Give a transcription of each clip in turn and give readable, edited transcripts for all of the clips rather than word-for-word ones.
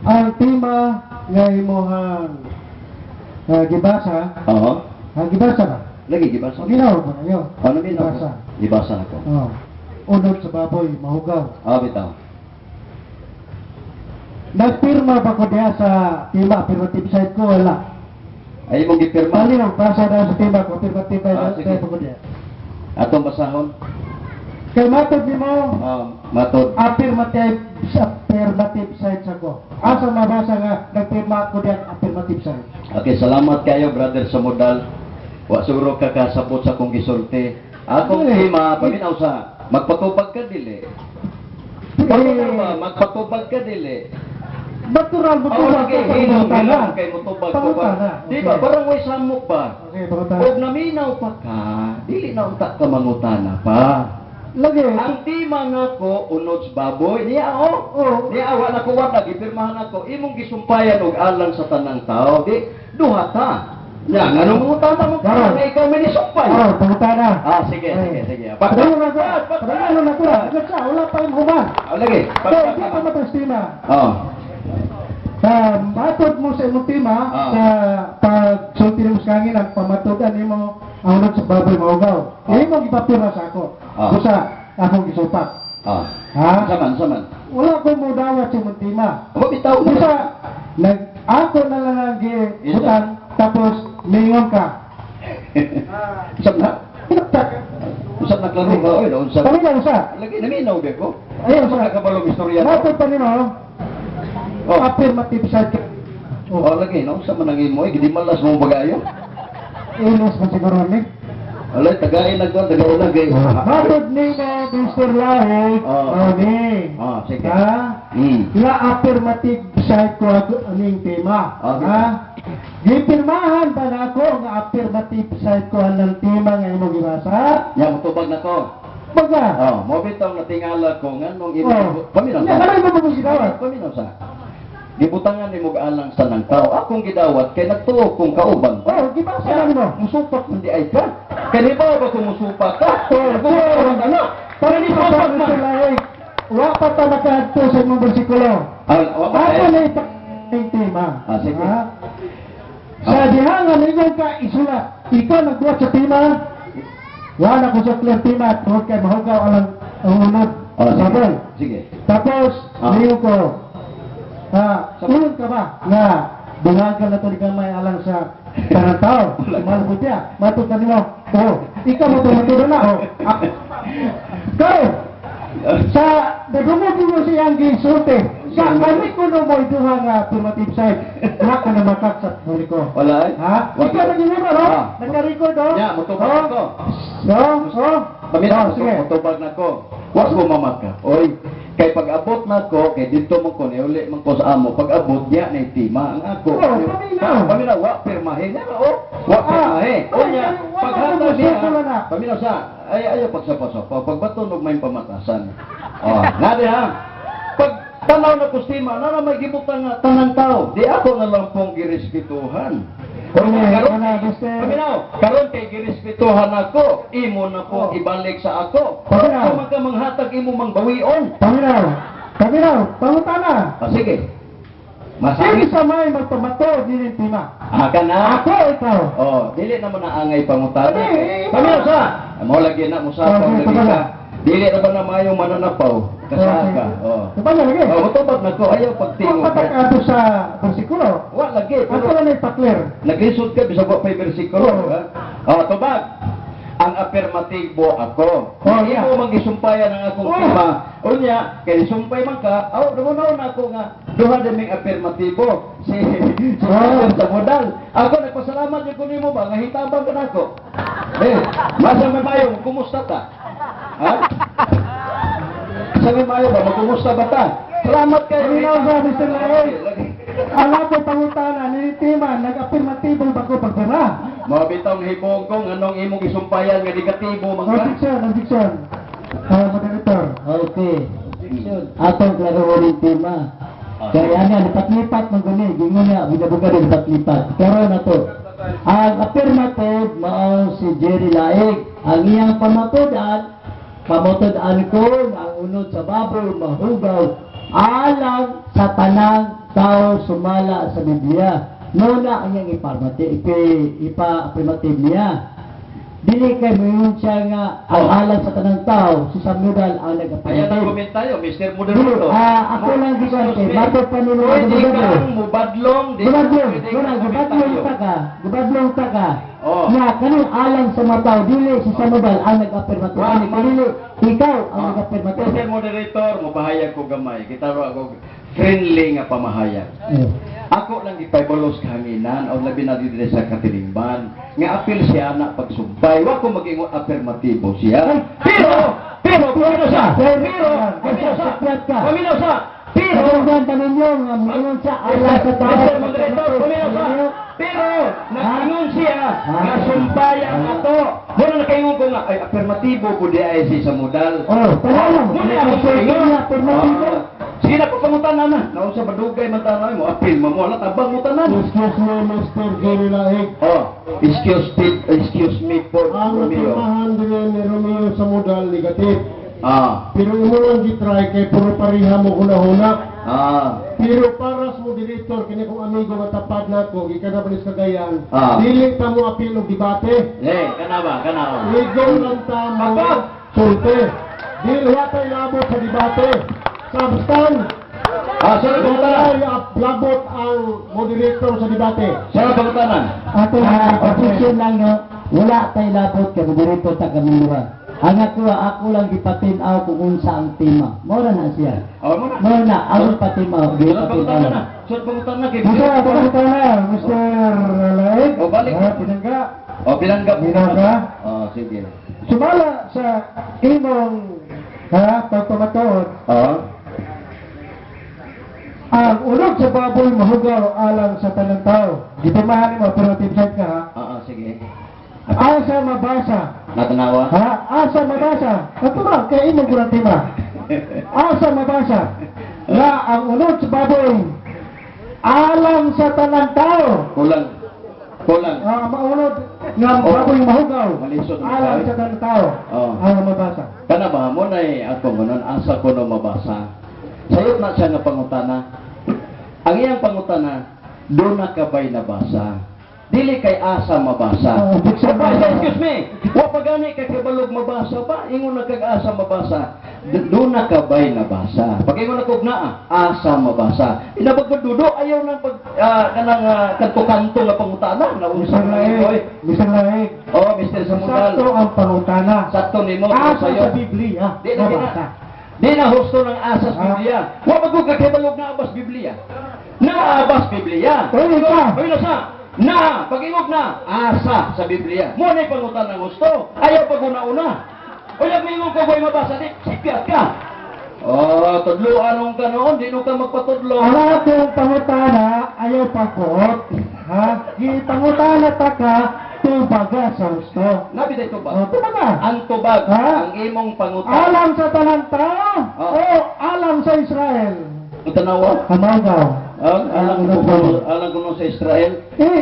ang tema nga imuhang gibasa, Oo. ang gibasa ba? Lagi gibasa. Ginaw ba kayo? Ano din Gibasa. Gibasa ako. Oh. Unod sa baboy, mahugaw. Bitaw. Nagpirma ba ko diya sa tema, affirmative side ko, wala. Ay mong gipirma. Mali lang, basa na sa tema ko, affirmative Sige. side ko diya. Atong basahon. Kay matod ni mo, Matod. affirmative side sa ko. Asa mabasa nga, nagpirma ko diya affirmative side. Okay, salamat kayo brother sa modal. Wa siguro ka kasabot sa kong gisulti. Akong tema, paminaw sa magpatubag ka dili. Magpatubag ka dili. Natural mo ito. Hilang kay mutubag ko ba? Di ba? Parang may samok ba? Okay, pangutana. Huwag naminaw pa ka, dili na unta ka mangutana pa. Lagi. Ang tema nga ko, unod sa baboy, niya niya wala ko wala, gipirmahan ako, imong gisumpayan og alang sa tanang tao, di, duha ta. Yan, anong mangutana mo ka na ikaw may nisumpay? Pangutana. Sige. Padayon na ko. Padayon na ko. Wala pa yung human. Lagi. Hindi pa matastima. Matod mo sa imong tema, sa pagsulti mo sa kangin, ang pamatudan mo ang unod sa baboy maugaw. Hindi mo ipapira sa ako. Busa, akong gisupak. Ha? Saman. Wala ko mo dawat sa imong tema. Bitaw mo. Busa, ako na lang ang gibutan, tapos lingon ka. Usap na? Usap na klaro ba? Oy, usap. Kami lang sa. Lagi, naminaw ba ko? Ayun, Sa kabalong istorya. matod pa nimo. Affirmative side. Lagi, no? Sa manangin mo, hindi malas mo bagayo. Ilos man siguro ni. Alay, tagain lagay. Matod ni Mr. Lahig. Ni. Sige. La affirmative side ko aning tema. Gipirmahan ba na ako nga affirmative side ko ang tema nga imong gibasa? Yang mutubag na ko. Baga. Mo bitaw na tingala ko nga nung Paminaw mo gidawat. Paminaw sa. Gibutangan ni mo alang sa nang tao. Akong gidawat kay nagtuo kong kauban. Gibasa lang mo. Musupak man di ay ka. Kani ba kung musupak ka? Para ni Papa Mr. Lahig. Wa pa ta makadto sa imong bersikulo. Ako na yung tema. Sige. Sa dihangan ninyo ka isulat. Ikaw nagbuhat sa tema. Wala ko sa clear tema. Huwag kayo mahugaw ang unod. Sige. Tapos, niyo ko. Ulun ka ba? Nga, dungagan na ito di kamay alang sa tanang tao. Malabot niya. Matod ka nimo. Ikaw mo tumatudo na. Kau! Sa nagumod mo siyang gisulti. Sa kami ko no mo ituha nga affirmative side. Wala ka na makak sa huli ko. Wala eh? Ikaw nag-iwira, no? Nagka-record, no? Ya, mutubag na ko. Sige. Mutubag na ko. Wag ko mamaka. Oy, kay pag-abot na ko, kay dito mo ko, niuli man ko sa amo, pag-abot niya na tima ang ako. Paminaw, wak pirmahin. Wak pirmahin. O niya, paghatag niya, paminaw sa, ayaw pagsapa-sapa, pagbaton og may pamatasan. Nadi ha, pag tanaw na kustima, na may gibutan nga tanang tao, di ako na lang pong girespetuhan. Karon kay girespetuhan ako, imo na po ibalik sa ako. Kung magkamanghatag imo mangbawion. Paminaw, pangutana. Sige. Sino sa may magpamato, dili tima? Kana? Ako, ikaw. Dili naman na angay pangutana. Paminaw sa? Mo lagi na musapang lagi ka. Dili na ba na mayong mananapaw? Kasaka. Kapag lagi? Matubag na ko, ayaw pagtingog. Patakado sa bersikulo. Wa lagi. Ako na may pakler. Naglisod ka, bisag wa pa'y versikulo. Tubag. Ang affirmatibo ako. Hindi mo magisumpayan ang akong tema. Unya, kaya isumpay man ka, nagunaw na ako nga, duha daming affirmatibo. Si sa modal. Ako, nagpasalamat yung kunin mo ba, nga hitabang ka na ako. Masa may mayong, kumusta ka? Sabi mayo ba, magkumusta ba ta? Salamat kayo. Paminaw sa Mr. Lahig. Alam ko pangutana, nilitiman, nag-affirmatibo ba ko pagpira? Mga bitang hibong kong anong imong isumpayan nga negatibo mga. Objection. Moderator. Okay. Atong klaro rin tema. Kaya nga, lipat-lipat ng gani. Gingon nga, buga-buga rin lipat-lipat. Karoon na to. Ang affirmative, mao si Jerry Lahig. Ang iyang pamatudan ko, ang unod sa baboy, mahugaw, alang sa tanang tao sumala sa Biblia. Muna ang iyang ipa-affirmative niya. Dili kay moingon siya nga ang alam sa tanang tao, si Samuel ang Ayan ang nag-affirmative. komentayo, Mr. Moderator. Ako lang gikan kay matod pa nimo Pwede ang kang mubadlong. Gubadlong ta ka. Oh. Nga kaning alang sa mataw dili si Samuel ang nag-affirmative. Wa, Ani dili ikaw ang Mr. nag-affirmative. Moderator, mabahayag ko gamay. Kita ro ako friendly nga pamahayag. Ako lang ipaybolos kahanginan o labi na dito sa katilingban nga apil siya na pagsumpay wa ko mag-ingon affirmatibo siya pero paminaw siya Pamingan pa ninyo nga moingon siya alang sa tao. Mr. Moderator, paminaw siya pero nag-ingon siya nga sumpay ang ato muna nakaingon ko nga ay affirmatibo ko di ay si Samudal Talagang muna ako sa ingon affirmative. sige na pagpangutanan na naon sa badugay man tanay mo apil mo wala tabang mo tanan. Excuse me, Mr. Jerry Laig. Excuse me po, Ang Romeo. napimahan din ni Romeo sa modal negative. Ah, Pero imo lang gitry kay puro pariha mo huna-huna. ah, Pero para sa moderator kini kong amigo nga tapad nako gikan na balis Cagayan. Ah. Dili ta mo apil og debate. kana ba? Ligaw lang ta mo Apa? sulti. Dili watay labot sa debate. Substan. Sana pangutanan. Labot ang moderator sa debate. Sana pangutanan. Ato position lang no, wala tay labot kay dito ta kami dua. Ang ako lang gipatinaw kung unsa ang tema. Mora na siya. Awan mo na. Mora na ang patinaw di Sana pangutanan na. patinaw. Sana pangutanan na. Masa pagkutana, Mr. Laig. O, balik. Pinangga. O, bilanggap. Binangga. O, sige. Sumala sa imong pagpamatuod, ang ulog sa baboy mahugaw alang sa tanang tao. Gitumahan mo, pero tibsad ka ha. Sige. Asa mabasa. Natanawa? Asa mabasa. Ito ba, kaya imong kurang tima. Asa mabasa. Na ang ulog sa baboy alang sa tanang tao. Kulang. Maunod nga baboy mahugaw Malisod ang alang tao. sa tanang tao. Ang mabasa. Kana ba mo na ako ganon asa ko no mabasa. Sayot na siya nga pangutana. Ang iyang pangutana, doon na kabay nabasa. Dili kay asa mabasa. Excuse me. Wa pa gani kay kabalog mabasa ba? Ingon na kag asa mabasa. Doon na kabay nabasa. Pag ingon na kog naa, asa mabasa. Inabagdudo ayaw nang pag kanang kanto-kanto nga pangutana na unsa Mr. na Laig, Mr. Laig. Oh, Mr. Samudal. Sakto ang pangutana. Sakto nimo Asa sayo. sa Biblia. Di na Mabasa. Di na husto ng asas Biblia. Wa magug kakibalog na abas Biblia. Na abas Biblia. Oy, ka. Oy na sa. Na pag-ingog na asa sa Biblia. Mo na pangutan ng gusto. Ayaw pag una-una. O yung mingong ko boy mabasa di sipiat ka. Oh, tudlo anong ka noon, di no ka magpatudlo. Ang atong pangutana ayaw pagkot. Pangutana ta ka tubaga sa gusto. Nabi dito ba? Tubaga. Ang tubag, Ha? ang imong pangutan. Alam sa tanang tao Ah. o alam sa Israel. Tanawa. Kamagaw. Alam ko no sa Israel.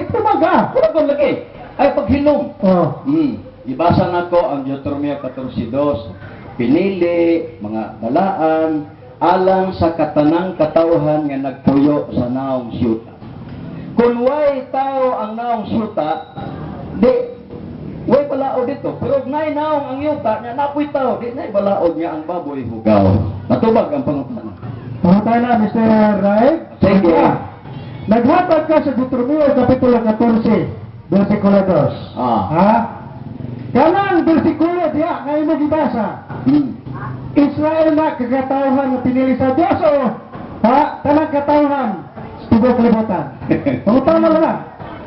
Tubaga. Wala ko lagi. Ay paghinom. Oh. Ibasa na ko ang Deuteronomio 14:2. Pinili mga balaan alang sa katanang katawhan nga nagpuyo sa naong siyuta. Kung way tao ang naong siyuta, di way balaod dito. Pero nay naong ang yuta niya napoy tao, di nay balaod niya ang baboy hugaw. Natubag ang pangutana. Pangutana, Mr. Rai. Sige. Naghatag ka sa Deuteronomio Kapitulo 14, versikulo 2. Kanang versikulo diya, ngayon mo gibasa. Israel na kagatawhan na pinili sa Diyos o tanang katawhan tubok libutan. Pangutana lang.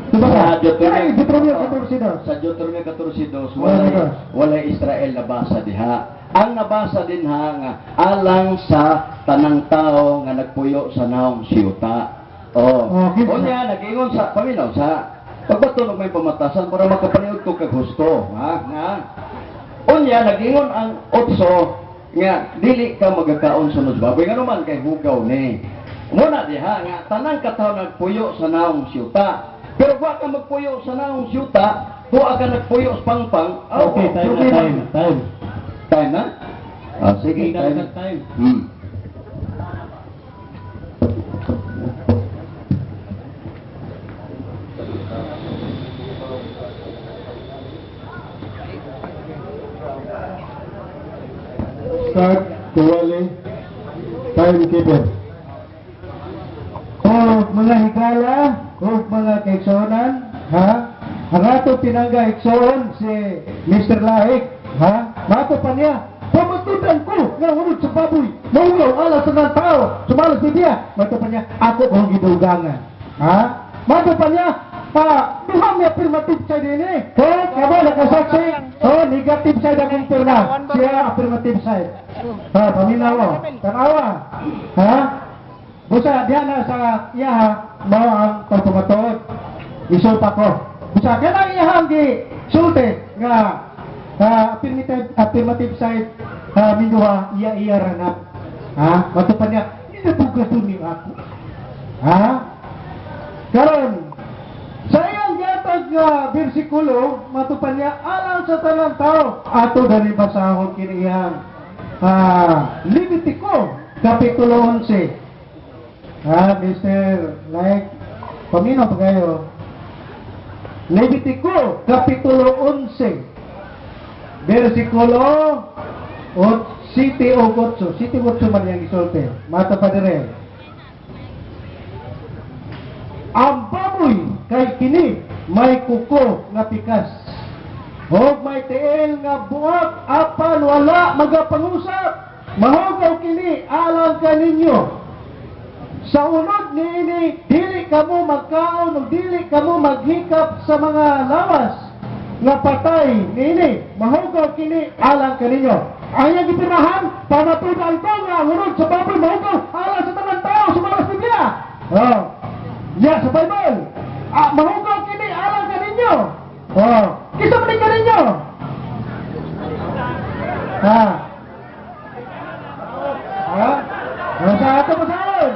Diba ka? Deuteronomio 14, 2. Sa Deuteronomio 14:2, Wala. wala Israel nabasa diha. Ang nabasa din ha nga alang sa tanang tao nga nagpuyo sa naong siyuta. Okay. Unya nagingon sa paminaw sa pagpatunog may pamatasan para makapaniud ko kag gusto, nga. Unya nagingon ang 8 nga dili ka magakaon sunod baboy nga naman kay hugaw ni. Muna diha nga tanang katawo nagpuyo sa naong siyuta. Pero wa ka magpuyo sa naong siyuta, wa ka nagpuyo sa pangpang. Okay, time. Time na? Sige, time. start, tuwali, timekeeper. O mga higala, o mga kaigsonan, ha? Ang ato pinangga igsoon si Mr. Laik, ha? Mato pa niya, pamatudan ko nga unod sa baboy, maugaw alas sa ng tao, sumalas ni Dia. Mato pa niya, ako kong gidugangan, ha? Mato pa niya, duha may affirmative side din eh. Kamo nakasaksi, negative side akong pirna, siya affirmative side. Paminaw o, tanawa, ha? Busa, diyan na sa iya, mao ang pagpumatod, isupa ko. Busa, kaya lang iyahang sulti nga affirmative side minuha iya ranap. Ha? Matupan niya, inabugato ni ako. Ha? Karon, sa iyang gatag bersikulo, matupan niya, alang sa talang tao, ato gani basahon kiniyang Levitico, Kapitulo 11. Mr. Like, paminaw pa kayo. Levitico, Kapitulo 11, versikulo 7 o 8. 7 o 8 man yung isolte. Mata pa dire. Ang baboy kay kini may kuko nga pikas. Hog may tiil nga buak apan wala magapangusap. Mahugaw kini alang kaninyo. Sa unod niini, dili kamo magkaon o dili kamo maghikap sa mga lawas nga patay niini. Mahugaw kini alang kaninyo. Ayang gipirahan, pamatudan ko nga unod sa baboy mahugaw alang sa tanang tao sa mga Biblia. Sa Bible. Mahugaw kini alang kaninyo. Kisa man kaninyo. Sa ato pasaon.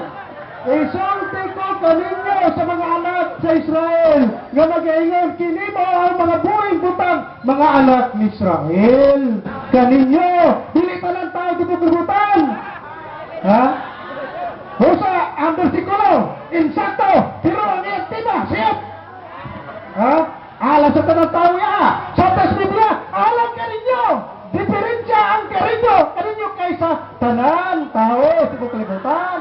Isulti ko kaninyo sa mga anak sa Israel nga mag-iingon kini mo ang mga buhing butang mga anak ni Israel. Kaninyo, dili pa lang tayo gibubutan. Husa ang bersikulo, insakto, pero ang iyang tiba, siyap. Alam sa tanang tao ya, sa Biblia, alam kaninyo. Diferensya ang kaninyo kaysa tanang tao sa kalibutan.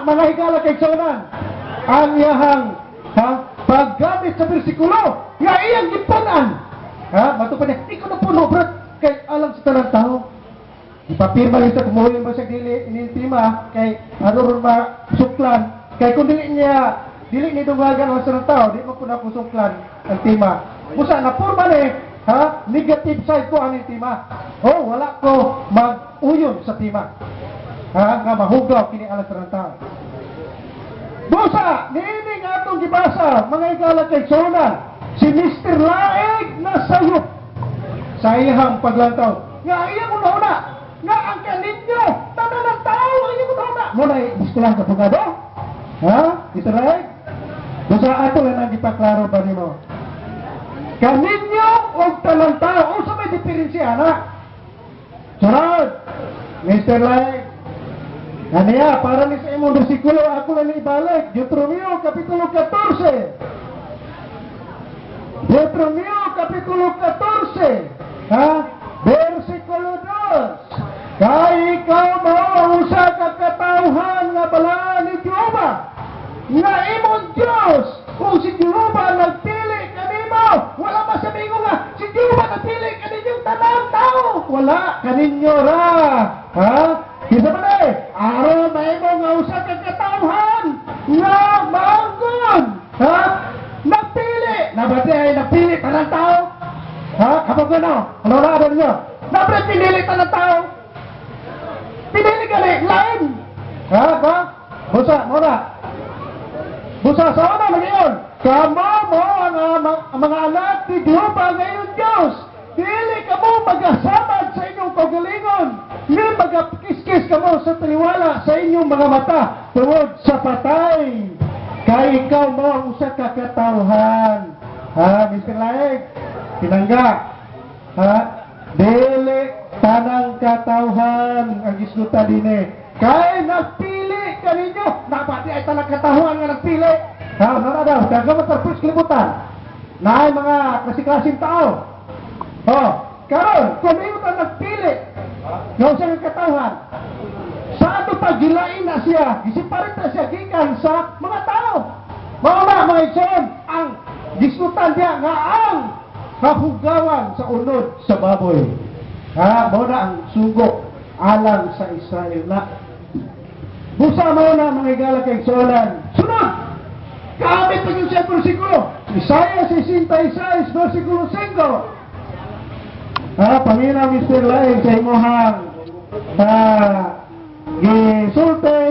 Mga higala kay Sonan, ang iyahang paggamit sa bersikulo, nga iyang gipunan. Matupan niya, ikaw na puno, bro, kay alam sa tanang tao. Ipapirma rin sa kumuhin ba siya inintima, kay aron ba suklan, kay kung dili ni dungagan ang tanang tao, di mo po na po suklan ang tima. Musa na purma ni, negative side ko ang intima. Wala ko mag-uyon sa tima. Nga mahugaw kini alas ng tao. Busa, niining atong gibasa, mga igala kay Sonan, si Mr. Laig na sayop sa iyang paglantaw. Nga iyang una-una, nga ang kaninyo, tanan ng tao, iyang una-una. Muna, iskulang kapugado? Mr. Laig? Busa, ato lang ang ipaklaro ba ni mo? Kaninyo o tanan tao, o sa may diferensya, Sunod, Mr. Laig, Kaniya, para ni sa imong bersikulo, ako lang ibalik. Deuteronomio, Kapitulo 14. Deuteronomio, Kapitulo 14. Versikulo 2. Kay ikaw mo usa ka katawhan nga balaan ni Jehova. Nga imong Diyos, kung si Jehova nagpili kanimo, wala masabi ko nga, si Jehova nagpili kaninyong tanang tao. Wala, kaninyo ra. Kisa ba na araw na imo nga usa ka katawhan nga manggon. Nagpili. Nabati ay nagpili tanang tao. Kapag ano na ninyo? Nabati pinili tanang tao. Pinili gali, lain. Busa, muna. Busa, sa una ngayon. Kamo mo ang mga anak ni Jehova ngayon Diyos. Dili ka mo mag-asamad sa inyong kagalingon. Ni mag-kiskis ka mo sa taliwala sa inyong mga mata tungod sa patay. Kaya ikaw mo ang usa ka katawhan. Mr. Laig, pinangga. Dili tanang katawhan ang isluta din eh. Kaya nagpili ka ninyo. Napati ay tanang katawhan nga nagpili. Daw, kaya matarpus kalibutan. Na ay mga klase-klaseng tao. karon kung iyo ta nagpili ng sa katawhan, sa ato pagilain na siya, gisiparita siya gikan sa mga tao. Mao na mga igsoon, ang gisgutan diya nga ang kahugawan sa unod sa baboy. Mao na ang sugo alang sa Israel na. Busa mo na mga igala kay igsoonan. Sunod! Kaamit pa yung siya versikulo. Isaiah 66, versikulo 5. Pangina Mr. Laing sa imuhang gisulti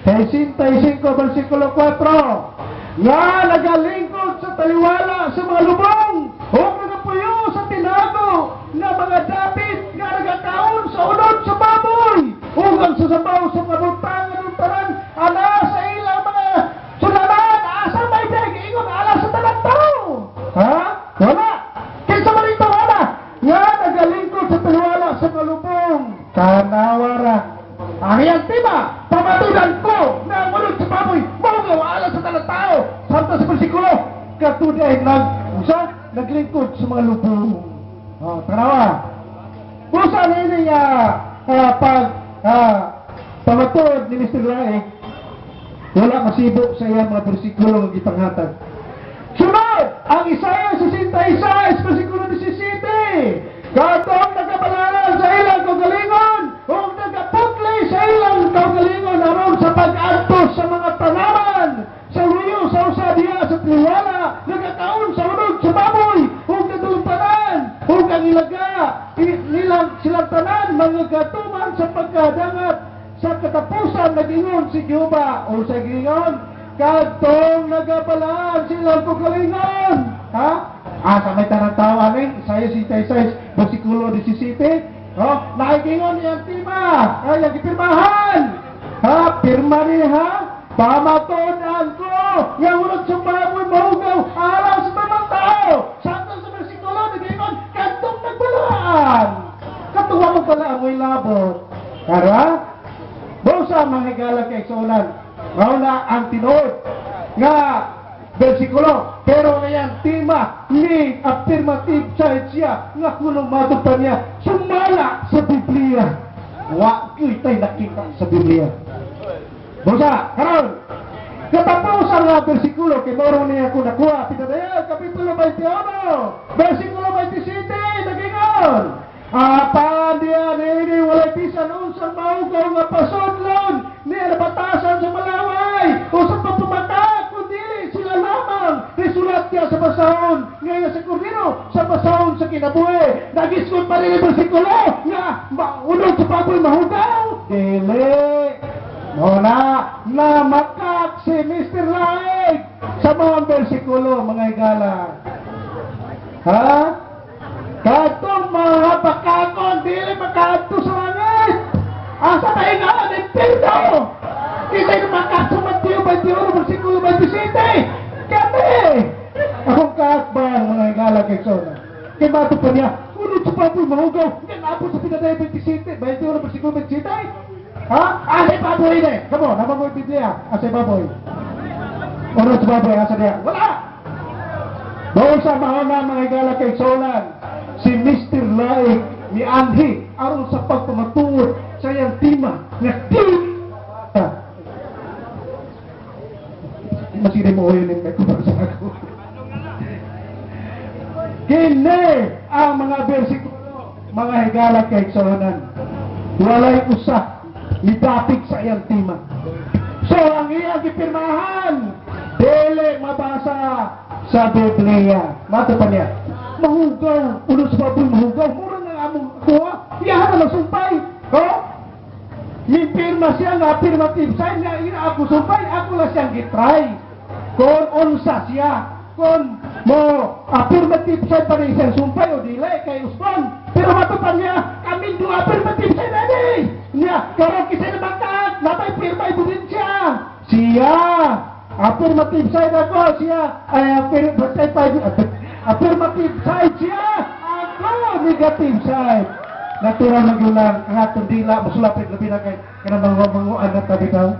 kay 65, versikulo 4. Nga nagalingkod sa taliwala sa mga lubong o nagapuyo sa tinago na mga dapit nga nagataon sa unod sa baboy ugang sasabaw sa mga buntangan ng tanan ala sa ilang mga sunanan asa may ingon ala sa tanan tao. Wala kinsa man ito wala nga nagalingkod sa taliwala sa mga lubong kanawara ang iyang tima pamatudan ko na ang unod sa baboy maugaw ala sa tanan tao samtang sa versikulo katuday naglingkod sa mga lubong. Tanawa busa na yun pamatod ni Mr. Laing wala masibok sa iyang mga bersikulo ng ipanghatag. Sunod ang Isaiah 66 versikulo 17. Katong nagabalaran sa ilang kaugalingon o nagaputli sa ilang kaugalingon aron sa pag-antos sa mga tanaman sa luyo sa usadiya sa tliwala nagataon sa unod sa baboy o nadulpanan o ang ilaga silang tanan mga gatuman sa pagkadangat sa katapusan nagingon si Jehova o sa gingon katong nagabalaan silang kaugalingon. Sa may tanang-tao aning Isaiah 66 versikulo 17 naigingon niyang tima yung gipirmahan pirma niya pamatonan ko yung unod sa baboy mahugaw alam sa mga tao samtang sa versikulo nagingon katong nagbalaan katong wala pala amoy labot busa mga higala kay igsuonan mao na ang tinuod nga versikulo pero ngayon tima ni affirmative side siya nga kulong matupad niya sumala sa Biblia wa kita'y nakita sa Biblia. Busa karon katapusan nga versikulo kay moro niya ako nakuha pinadaya kapitulo 21 versikulo 27 nagingon apan diya nini walay bisan unsang maugaw nga pasudlon niya nabatasan sa malaway o sa pagpumata kundi sila lamang risulat niya sa basahon ngayon sa kordero sa basahon sa kinabuhi nagisgot pa rin ang versikulo nga unod sa baboy mahugaw dili muna na makak si Mr. Laing sa mga versikulo mga igala katong mga pakakon dili makaadto sa langit asa na ingaan impirno kisa'y makak sa Mateo 21 versikulo 27 kami akong kaakbang mga igala kay Sona kay mato pa niya unod sa baboy mahugaw hindi naapot sa pinadaya 27 21 versikulo 27 asay baboy na kamo nababoy Biblia asay baboy unod sa baboy asa niya wala doon sa mahana mga igala kay Solan si Mr. Laing ni Anhi aron sa pagpamatuod sa iyang tima nga masiri mo yun yung nagkubar sa ako kini ang mga versikulo mga higala kay Solan walay usa idapig sa iyang tima so ang iyang ipirmahan dili mabasa sa Biblia mato pa niya mahugaw ulo sa baboy mahugaw mura nga among kuha iyahan na magsumpay impirma siya nga affirmative sign nga ina ako sumpay ako lang siyang gitry kung unsa siya kung mo affirmative sign pa rin siyang sumpay o dili kay Usman pero matupan niya kami do affirmative sign na niya karong kisay na magkaat napay pirma ebidensya siya affirmative sign ako siya ay affirmative side siya ako negative side natural na gulang katong dila masulapit labi na kay kanang mga na tabi daw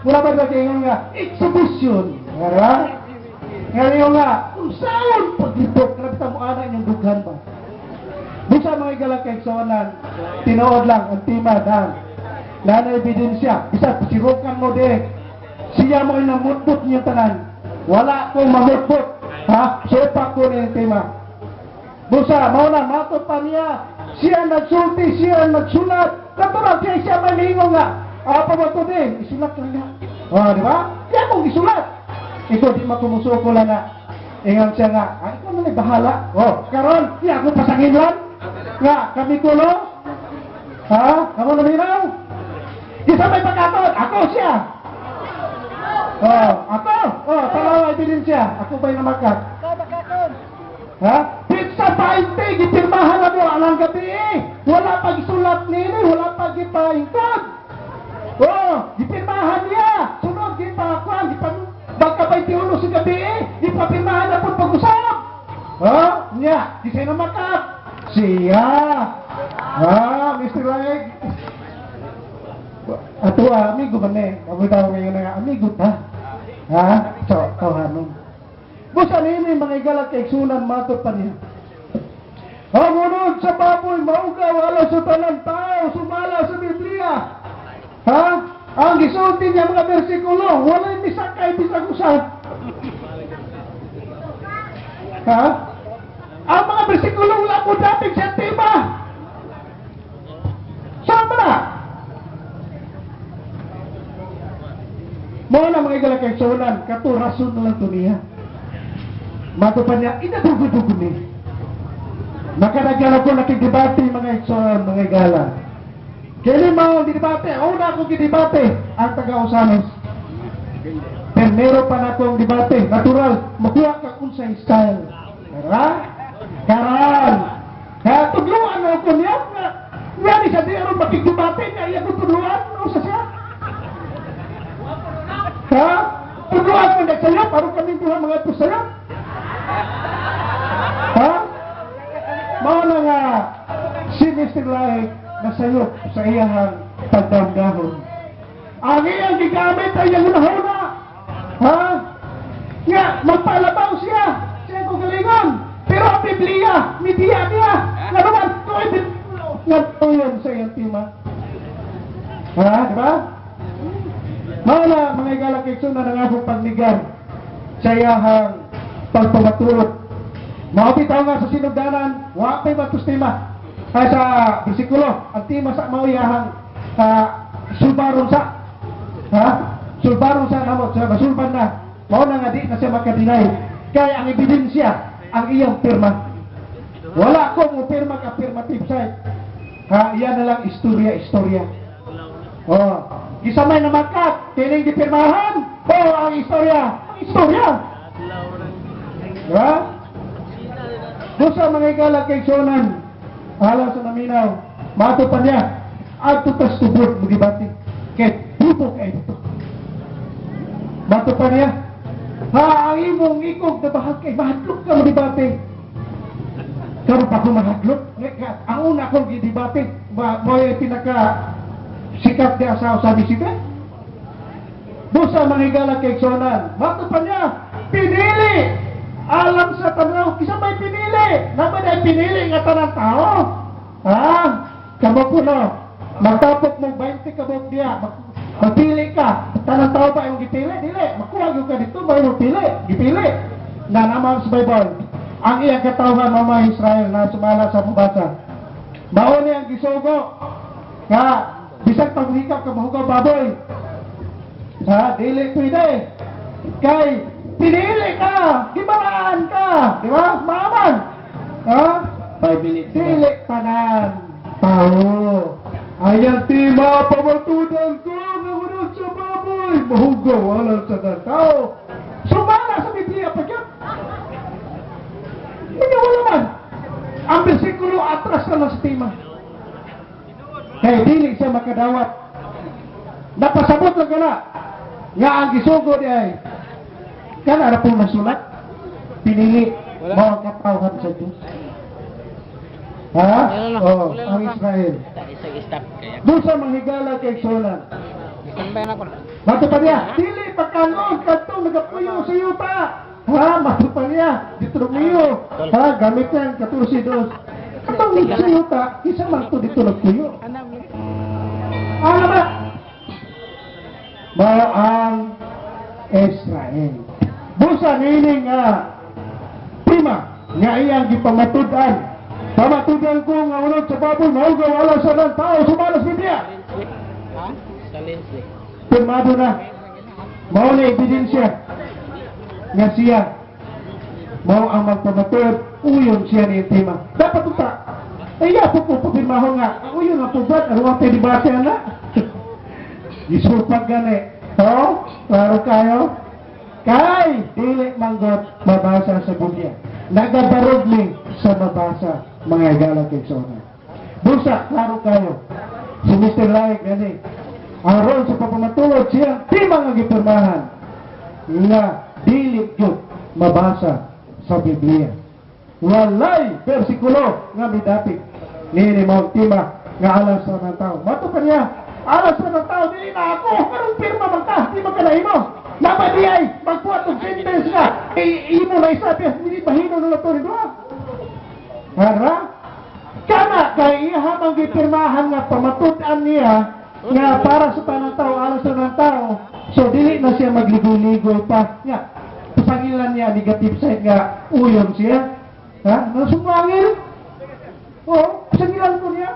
wala ba na kayo nga exhibition ngayon nga usaon paglibot karapita mo anak niyong dughan ba Busa mga galakeksonan, tinood lang ang timad ha. Na ebidensya, isa sirukan mo de. Siya mo inamutbot niyo tanan. Wala kong mamutbot. Ha? Sepak ko na yung tema. Busa, mauna, mato pa niya. Siya nagsulti, siya nagsulat. Natural siya maningo nga. Apa mo ito din? Isulat lang nga. Di ba? Siya kong isulat. Ikaw di makumusuko lang na. Ingang siya nga, ikaw na bahala. Karon, siya ako pasangin lang. Nga, kami kulo. Kamu naminaw? Isa may pagkakot, ako siya. Ako. Talawa din siya. Ako ba'y namakat? Pizza 20, gipirmahan na mo alang gabi Wala pag isulat nini, wala pag ipaingkod. Gipirmahan niya. Sunod, gipakuan, baka ba'y tiulo sa gabi gipapirmahan na po pag-usap. Niya, di siya namakat. Siya. Mr. Leg. Ato amigo ba ne? Amo tawag ngayon nga amigo ta. Hanong. Busa nini mga igalak kay sunan mato pa niya. Hamunod sa baboy maugaw ala sa talang tao sumala sa Biblia. Ang gisulti niya mga bersikulo, walay misakay bisag usan. Ang mga bersikulo wala ko dating sa tema. Sama na. Mo na mga igalak kay sunan, katurason na lang to niya. Mato pa niya, inadugo-dugo ni. Makadagyan ako nakidebate mga ikson, mga igala. Kaya mo didebate, una akong gidebate ang taga-Osamis. Pero meron pa na akong debate, natural, makuha ka kung sa style. Karan! Kaya tudluan na ako niya. Nga ni sa diyan makikidebate niya, iya ko tudluan. O sa siya? Tudluan mo na sa'yo, parang kami tuhan mga ito sa'yo. Mauna nga si Mr. Lai nasayop sa iyahang pagdamdahon. Ang iyang gigamit ay yung unahuna. Nga, magpalabaw siya. Siya kugalingon. Pero ang Biblia, media niya. Nga naman, nga yun sa iyang tima. Diba? Mauna, mga igalakikso na nangabong pagnigan sa iyahang pagpamatulog. Maupitaw nga sa sinugdanan, wapay matustima. Sa bersikulo, ang tima sa mauyahang sulbarong sa. Sulbarong sa namot, sa basulban na. Mauna nga di na siya makadinay. Kaya ang ebidensya, ang iyang pirma. Wala ko mo pirma ka affirmative side. Iyan na lang istorya. Isamay na makat, kining dipirmahan. Ang istorya. Diba? Busa mga igalak kay Sonan, alam sa naminaw, mato pa niya, ato tas tubod mo dibati, kaya buto kayo dito. Mato pa niya, ang imong ikog na bahag kay mahadlok ka mo dibati. Karoon pa ko mahadlok, ang una kong gidibati, mo yung pinaka sikat niya sa bisita. Busa mga igalak kay Sonan, mato pa niya, pinili! Alam sa tanaw, kisa may pinili. Naman ay pinili nga tanang tao. Kamo po no. Magtapok mo 20 kabog diya. Magpili ka. Tanang tao ba yung gipili? Dili. Makuha ka dito ba yung pili? Gipili. Na naman sa Bible. Ang iyang katawan mga Israel na sumala sa pabasa. Mauni ang gisugo. Bisag paghikap ka mahugaw baboy. Dili pwede. Kay pinili ka, gimaraan ka, di ba? Maaman. 5 minutes. Dili tanan. Tao. Ayan tima, pamatudan ko, namunod sa baboy. Mahugaw, wala sa tao. Sumala sa Biblia pa dyan. Hindi wala man. Ang bersikulo atras ka lang sa tima. Kaya dili siya makadawat. Napasabot lang ka na. Nga ang gisugo di ay kana na pong nasulat, pinili, mga katawhan sa Diyos. Ang Israel. Doon sa manghigala kay Sonan. Mato pa niya, dili, pagkanon, kanto, nagapuyo sa yuta. Mato pa niya, ditromiyo. Gamit yan, 14 dos. Katong nagsiuta, isa man to dito nagpuyo. Ano ba? Mao ang Israel. Busa nini nga prima nga iyang gipamatudan. Pamatudan ko nga unod sa baboy, mao wala sa ng tao sumalas Biblia. Pirmado na. Mao na ebidensya nga siya mao ang magpamatud, uyon siya ni Tima. Dapat uta. Iya po pirmaho nga. Uyon ang pubat, aruwa tayo dibate na. Isupag gani. So, klaro kayo? Kay, dili manggot mabasa sa Biblia. Nagabarog ni sa mabasa mga igalang kaigsona. Busa, klaro kayo. Si Mr. Laik gani. Ang role sa papamatuod siya, di mga gipirmahan nga dili yun mabasa sa Biblia. Walay versikulo nga midapit ni Mount Tima nga alas sa ng tao. Mato pa niya, alas sa ng tao, dili na ako, karong pirma man ka, di magkalahin mo. Naman di ay, magkuha itong sentence nga, imo na isa, hindi mahino na ito rin doon. Hara? Kana, kaya ihamang gipirmahan nga pamatudan niya, nga para sa tanang tao, alas sa ng tao, so dili na siya magligoy-ligoy pa. Nga, pasangilan niya, negative side nga, uyon siya. Ha? Nasumangil? Oo, pasangilan ko niya.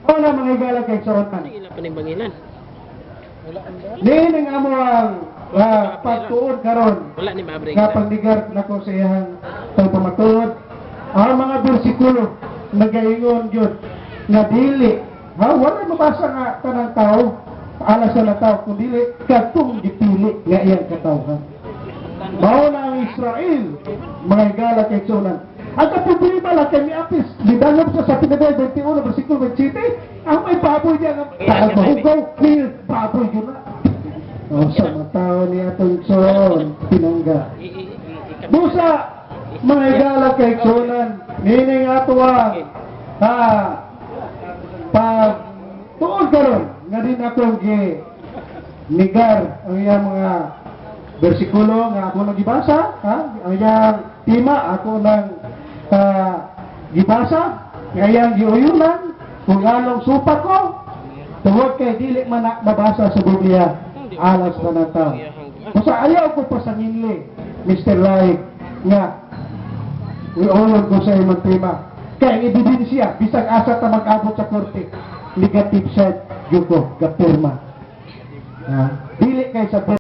O na mga igalang kay Sorotan. Ilan pa ng bangilan? Nihining amo ang pagtuod karon Wala ni Mabre. nga pagdigar na ko sa iyang pagpamatuod. Ang mga bersikulo nagaingon yun nga dili. Ha? Wala mabasa nga tanang tao, alas na tao, kung dili katong dipili nga iyang katawhan. Mao na ang Israel, mga higala kay Sonan. Ang kaproblema lang kay Miapis, lidangap sa Pinabay 21, versikulo 27, ang may baboy niya nga, tagal mahugaw, may baboy yun na. O sa matao ni atong Son, pinangga. Busa, mga higala kay Sonan, meaning ato pag tuod karon nga din akong nigar ang iyang mga bersikulo nga ako nang gibasa, ha? Ang iyang tima ako nang gibasa, nga iyang giuyunan, kung anong supat ko, tungod kay dili man na mabasa sa Biblia, alas na ng tao. Basta ayaw ko pa sa nginli, Mr. Laik, nga iulog ko sa imong tima. Kaya ang ebidensya, bisag asa ta mag-abot sa korte, negative side, yuko, gapirma. Dili kay sa